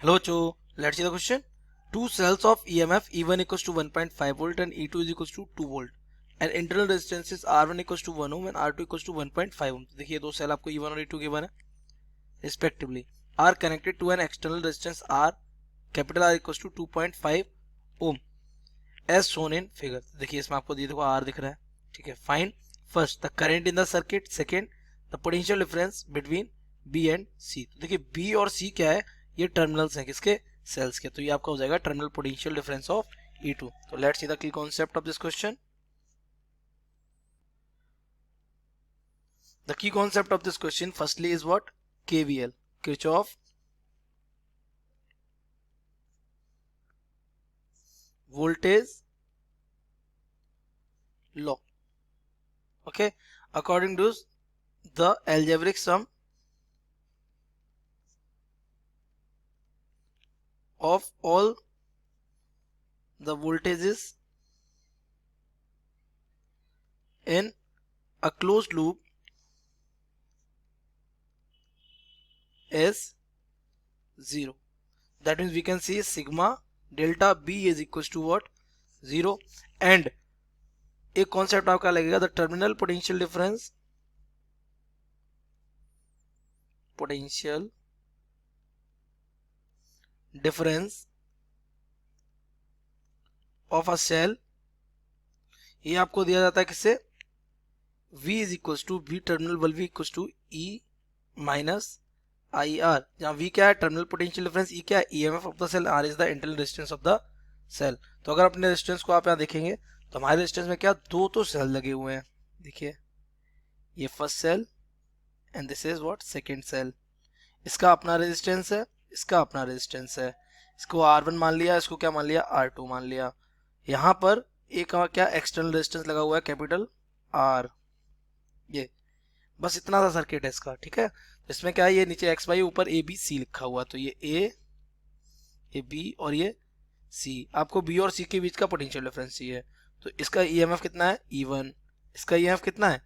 Hello, Cho. Let's see the question. Two cells of EMF E1 equals to 1.5 volt and E2 is equals to 2 volt. And internal resistances R1 equals to 1 ohm and R2 equals to 1.5 ohm. देखिए दो cell आपको E1 और E2 given है respectively. Are connected to an external resistance R, capital R equals to 2.5 ohm as shown in figure. देखिए इसमें आपको देखो R दिख रहा है, ठीक है. Find first the current in the circuit. Second the potential difference between B and C. तो देखिए B और C क्या है, ये टर्मिनल्स हैं किसके, सेल्स के. तो ये आपका हो जाएगा terminal potential difference of E2. तो let's see the key concept of this question. The key concept of this question firstly is what? KVL, Kirchhoff voltage law. Okay, according to the algebraic sum of all the voltages in a closed loop is 0. That means we can see sigma delta B is equals to what? 0. And एक concept आपका लगेगा the terminal potential difference of a cell. ये आपको दिया जाता है किससे? V is equals to V terminal बल V equals to E minus IR, जहाँ V क्या है? Terminal potential difference. E क्या है? EMF of the cell. R is the internal resistance of the cell. तो अगर अपने रेजिस्टेंस को आप यहाँ देखेंगे तो हमारे रेजिस्टेंस में क्या दो तो सेल लगे हुए हैं. देखिए ये first cell and this is what? Second cell. इसका अपना रेजिस्टेंस है, इसका अपना रेजिस्टेंस है. इसको R1 मान लिया, इसको क्या मान लिया? R2 मान लिया. यहाँ पर एक क्या एक्सटर्नल रेजिस्टेंस लगा हुआ है, कैपिटल R. ये बस इतना सा सर्किट है इसका, ठीक है. इसमें क्या है? ये नीचे एक्स वाई, ऊपर ए बी सी लिखा हुआ. तो ये ए बी और ये सी. आपको बी और सी के बीच का पोटेंशियल डिफरेंस चाहिए. तो इसका ईएमएफ कितना है? E1. इसका ईएमएफ कितना है?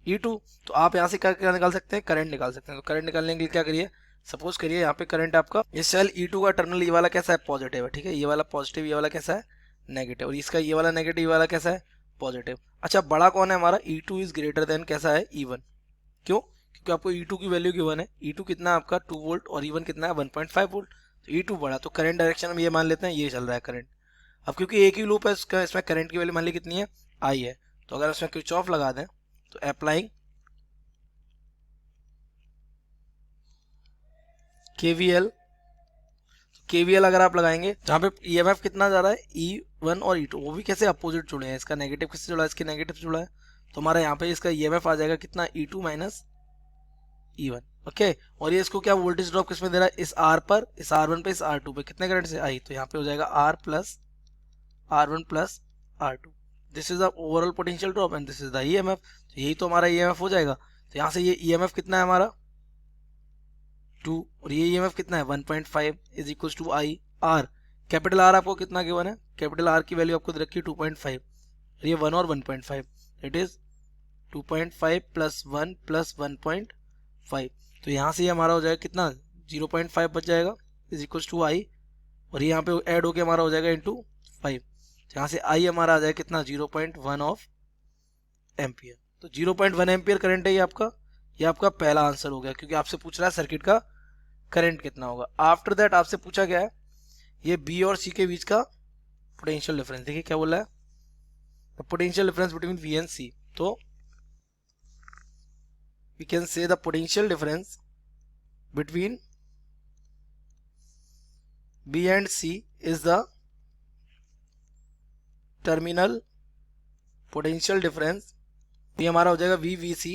E2. तो आप यहाँ से क्या निकाल सकते हैं? करंट निकाल सकते हैं. तो करंट निकालने के लिए क्या करिए? सपोज करिए यहाँ पे करंट आपका, ये सेल E2 का टर्मिनल ये वाला कैसा है? पॉजिटिव है, ठीक है. ये वाला पॉजिटिव, ये वाला कैसा है? नेगेटिव. और इसका ये वाला नेगेटिव, ये वाला कैसा है? पॉजिटिव. अच्छा, बड़ा कौन है हमारा? E2 इज ग्रेटर देन कैसा है? E1. क्यों? क्योंकि आपको E2 की वैल्यू गिवन है. E2 कितना है आपका? 2 वोल्ट और E1 कितना है? 1.5 वोल्ट. तो E2 बड़ा, तो करंट डायरेक्शन हम ये मान लेते हैं, ये चल रहा है करंट. अब क्योंकि एक ही लूप है इसका, इसमें करंट की वैल्यू मान ली कितनी है? I है. तो अगर इसमें किरचॉफ लगा दें तो अप्लाइंग KVL. KVL अगर आप लगाएंगे, जहाँ पे EMF कितना जा रहा है? E1 और E2, वो भी कैसे अपोजिट जुड़े हैं. इसका नेगेटिव किससे जुड़ा है? इसके नेगेटिव से जुड़ा है. तो हमारा यहाँ पे इसका EMF आ जाएगा कितना? E2 minus E1. ओके. और ये इसको क्या वोल्टेज ड्रॉप किस में दे रहा है? इस R पर, इस R1 पे, इस R2 पे. कितने करंट से? I. तो यहाँ पे हो जाएगा R plus R1 plus R2. This is the overall potential drop and this is the EMF. तो यही तो हमारा EMF हो जाएगा. तो यहाँ से ये EMF कितना है हमारा? 2. और ये EMF कितना है? 1.5 is equal to I R. Capital R आपको कितना गिवन है? कैपिटल R की वैल्यू आपको रखी है 2.5. और ये 1 और 1.5, इट इज 2.5 प्लस 1 प्लस 1.5. तो यहाँ से ये हमारा हो जाएगा कितना? 0.5 बच जाएगा इज इक्वल टू I. और ये यहाँ पे ऐड होके हमारा हो जाएगा इंटू 5. तो यहाँ से I हमारा आ जाएगा कितना? 0.1 ऑफ एम्पियर. तो 0.1 एम्पियर करंट है ये आपका पहला आंसर हो गया, क्योंकि आपसे पूछ रहा है सर्किट का करंट कितना होगा. आफ्टर दैट आपसे पूछा गया है ये बी और सी के बीच का पोटेंशियल डिफरेंस. देखिए क्या बोला है? The potential difference between V and C. तो we can say the potential difference between B and C is the terminal potential difference. ये हमारा हो जाएगा VVC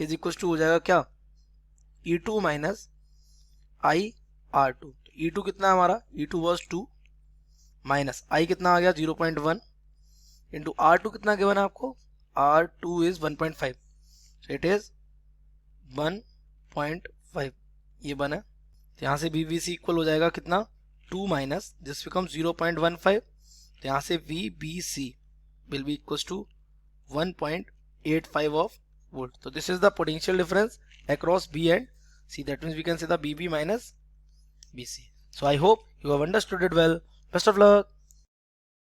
इज इक्वल टू हो जाएगा क्या? E2 minus IR2. E2 कितना है हमारा? E2 वॉज 2 माइनस I कितना आ गया? 0.1 इंटू R2 कितना गिवन है आपको? R2 is 1.5. It is 1.5. ये बना. तो यहाँ से VVC इक्वल हो जाएगा कितना? 2 माइनस दिस बिकम 0.15. तो यहाँ से VBC will be equal to 1.85 of volt. तो this is the potential difference across B and C. That means we can say the BB minus BC. So I hope you have understood it well. Best of luck.